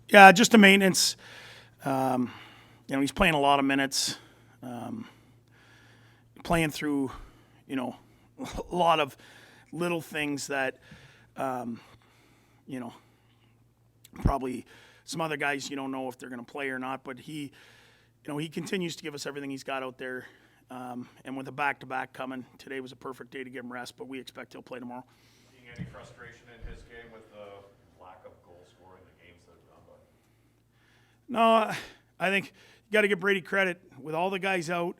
Yeah, just a maintenance. He's playing a lot of minutes, playing through, a lot of little things that, probably some other guys you don't know if they're going to play or not. But he continues to give us everything he's got out there. And with a back-to-back coming, today was a perfect day to give him rest, but we expect he'll play tomorrow. Seeing any frustration in his game with the lack of goal scoring in the games that have gone by? No, I think you got to give Brady credit. With all the guys out,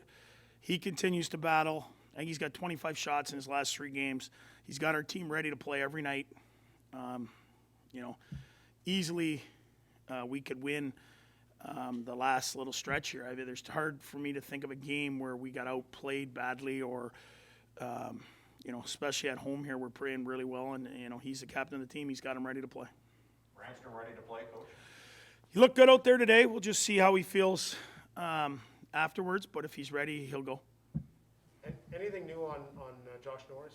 he continues to battle. I think he's got 25 shots in his last 3 games. He's got our team ready to play every night. Easily we could win the last little stretch here. I mean, it's hard for me to think of a game where we got outplayed badly or, especially at home here, we're playing really well. And, he's the captain of the team. He's got him ready to play. Ranchner ready to play, Coach? He looked good out there today. We'll just see how he feels afterwards. But if he's ready, he'll go. Anything new on Josh Norris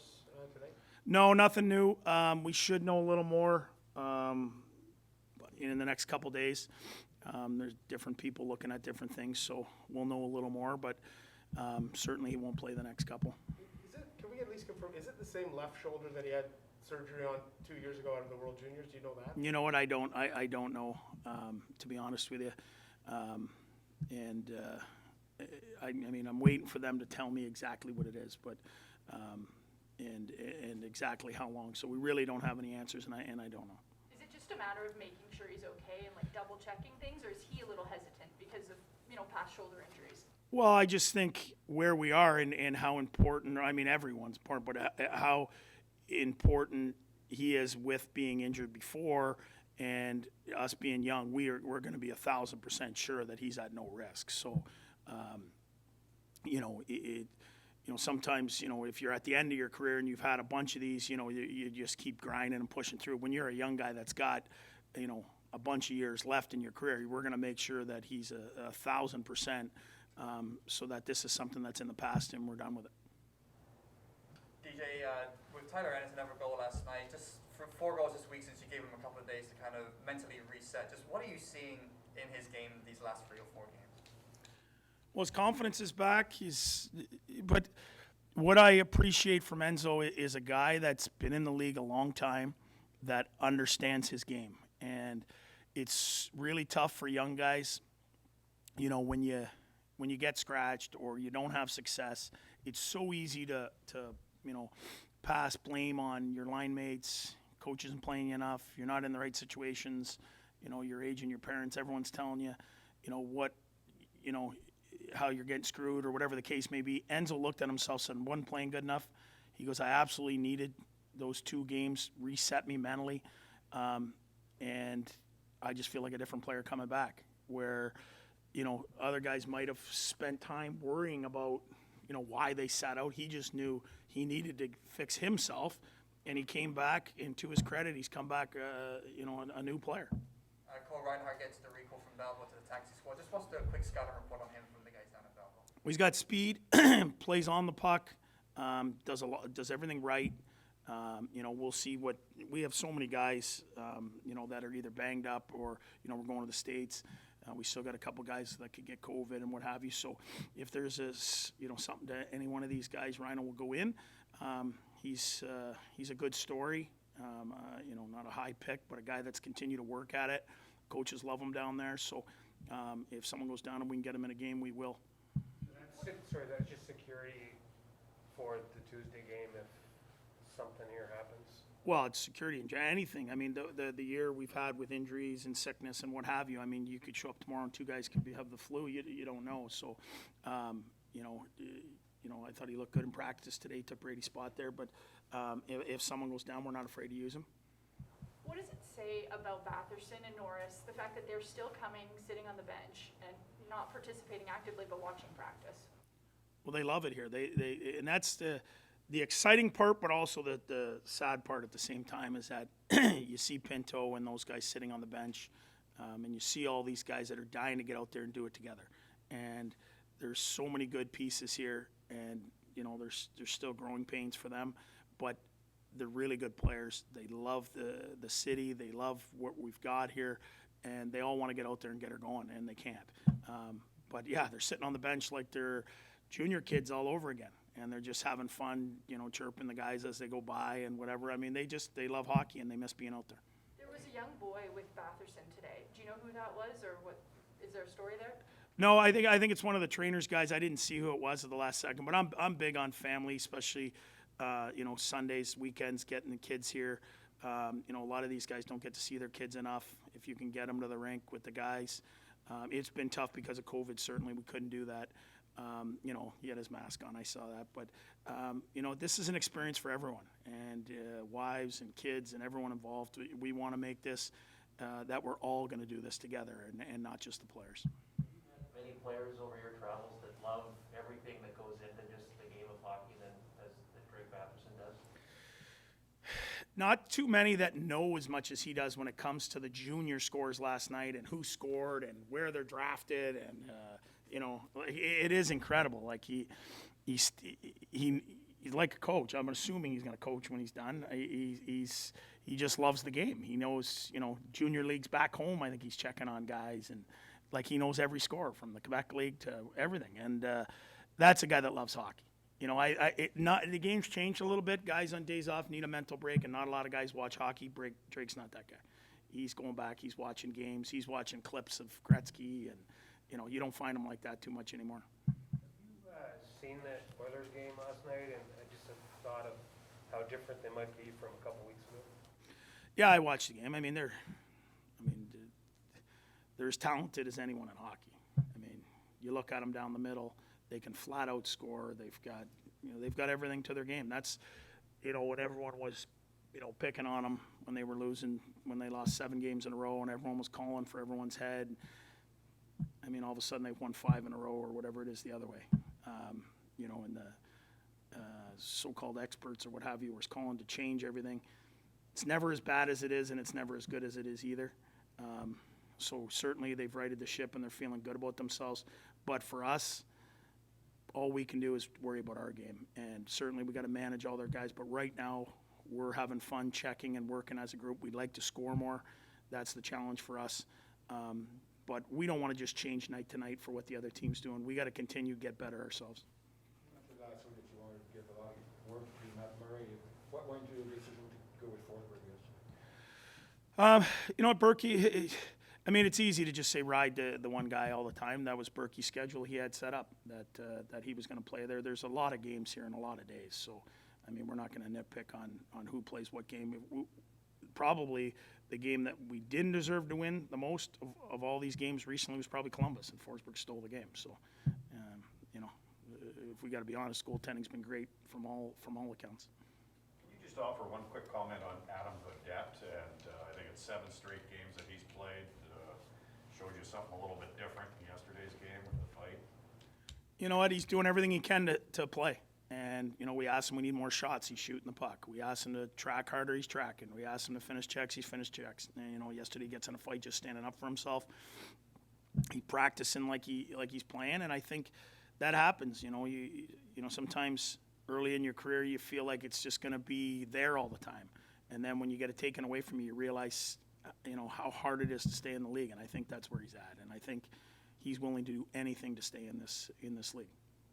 today? No, nothing new. We should know a little more in the next couple days. There's different people looking at different things, so we'll know a little more. But certainly he won't play the next couple. Can we at least confirm, is it the same left shoulder that he had surgery on 2 years ago out of the World Juniors? Do you know that? You know what? I don't know, to be honest with you. I'm waiting for them to tell me exactly what it is, but and exactly how long. So we really don't have any answers, and I don't know. Is it just a matter of making sure he's okay and like double checking things, or is he a little hesitant because of past shoulder injuries? Well, I just think where we are and how important. I mean, everyone's important, but how important he is with being injured before. And us being young, we're going to be 1,000% sure that he's at no risk. So, sometimes if you're at the end of your career and you've had a bunch of these, you just keep grinding and pushing through. When you're a young guy that's got, a bunch of years left in your career, we're going to make sure that he's 1,000%, so that this is something that's in the past and we're done with it. DJ, with Tyler Ennis another goal last night, just for 4 goals this week since you gave him a couple of days to kind of mentally reset, just what are you seeing in his game these last 3 or 4 games? Well, his confidence is back. But what I appreciate from Enzo is a guy that's been in the league a long time that understands his game. And it's really tough for young guys, when you get scratched or you don't have success. It's so easy to pass blame on your line mates. Coach isn't playing you enough. You're not in the right situations. Your age and your parents, everyone's telling you, how you're getting screwed or whatever the case may be. Enzo looked at himself and said, wasn't playing good enough. He goes, I absolutely needed those 2 games, reset me mentally. And I just feel like a different player coming back where, other guys might have spent time worrying about, why they sat out. He just knew he needed to fix himself, and he came back, and to his credit, he's come back, a new player. Cole Reinhardt gets the recall from Belleville to the taxi squad. Just what's the quick scouting report on him from the guys down at Belleville? Well, he's got speed, plays on the puck, does everything right. We'll see what we have. So many guys, that are either banged up or we're going to the States. We still got a couple guys that could get COVID and what have you. So if there's something to any one of these guys, Rhino will go in. He's a good story. Not a high pick, but a guy that's continued to work at it. Coaches love him down there. So if someone goes down and we can get him in a game, we will. Sorry, that's just security for the Tuesday game if something here happens? Well, it's security and anything. I mean, the year we've had with injuries and sickness and what have you. I mean, you could show up tomorrow and 2 guys could have the flu. You don't know. So, I thought he looked good in practice today. Took Brady's spot there. But if someone goes down, we're not afraid to use him. What does it say about Batherson and Norris, the fact that they're still coming, sitting on the bench, and not participating actively but watching practice? Well, they love it here. They and that's the exciting part, but also the sad part at the same time is that you see Pinto and those guys sitting on the bench, and you see all these guys that are dying to get out there and do it together. And there's so many good pieces here, and there's still growing pains for them. But they're really good players. They love the city. They love what we've got here, and they all want to get out there and get her going, and they can't. But yeah, they're sitting on the bench like they're junior kids all over again, and they're just having fun, chirping the guys as they go by and whatever. I mean, they love hockey and they miss being out there. There was a young boy with Batherson today. Do you know who that was, or what? Is there a story there? No, I think it's one of the trainers guys. I didn't see who it was at the last second, but I'm big on family, especially Sundays, weekends, getting the kids here. A lot of these guys don't get to see their kids enough. If you can get them to the rink with the guys, it's been tough because of COVID. Certainly, we couldn't do that. He had his mask on. I saw that, but this is an experience for everyone, and wives and kids and everyone involved. We want to make this that we're all going to do this together, and not just the players. Many players over your travels that love everything that goes into just the game of hockey that Greg Batherson does? Not too many that know as much as he does when it comes to the junior scores last night and who scored and where they're drafted, and it is incredible. Like he's like a coach. I'm assuming he's going to coach when he's done. He just loves the game. He knows, junior leagues back home. I think he's checking on guys, and like he knows every score from the Quebec League to everything. And that's a guy that loves hockey. The game's changed a little bit. Guys on days off need a mental break, and not a lot of guys watch hockey. Drake's not that guy. He's going back. He's watching games. He's watching clips of Gretzky, and you don't find him like that too much anymore. Seen that Oilers game last night, and I just have thought of how different they might be from a couple weeks ago. Yeah, I watched the game. They're as talented as anyone in hockey. You look at them down the middle; they can flat out score. They've got everything to their game. That's, when everyone was, picking on them when they were losing, when they lost 7 games in a row, and everyone was calling for everyone's head. All of a sudden they've won 5 in a row or whatever it is the other way. And the so-called experts or what have you was calling to change everything. It's never as bad as it is, and it's never as good as it is either. So certainly they've righted the ship and they're feeling good about themselves. But for us, all we can do is worry about our game. And certainly we got to manage all their guys. But right now we're having fun checking and working as a group. We'd like to score more. That's the challenge for us. But we don't want to just change night to night for what the other team's doing. We got to continue to get better ourselves. After last week, that you wanted to give a lot of work to Matt Murray, what went into the decision to go with Forsberg yesterday? Berkey, it's easy to just say ride the one guy all the time. That was Berkey's schedule he had set up, that he was going to play there. There's a lot of games here in a lot of days. So, we're not going to nitpick on who plays what game. Probably the game that we didn't deserve to win the most of all these games recently was probably Columbus, and Forsberg stole the game. So, if we got to be honest, goaltending's been great from all accounts. Can you just offer one quick comment on Adam Vedette? And I think it's 7 straight games that he's played. Showed you something a little bit different in yesterday's game with the fight. You know what? He's doing everything he can to play. And, we asked him, we need more shots. He's shooting the puck. We asked him to track harder. He's tracking. We asked him to finish checks. He's finished checks. And, yesterday he gets in a fight just standing up for himself. He's practicing like he's playing. And I think that happens. Sometimes early in your career you feel like it's just going to be there all the time. And then when you get it taken away from you, you realize, how hard it is to stay in the league. And I think that's where he's at. And I think he's willing to do anything to stay in this league.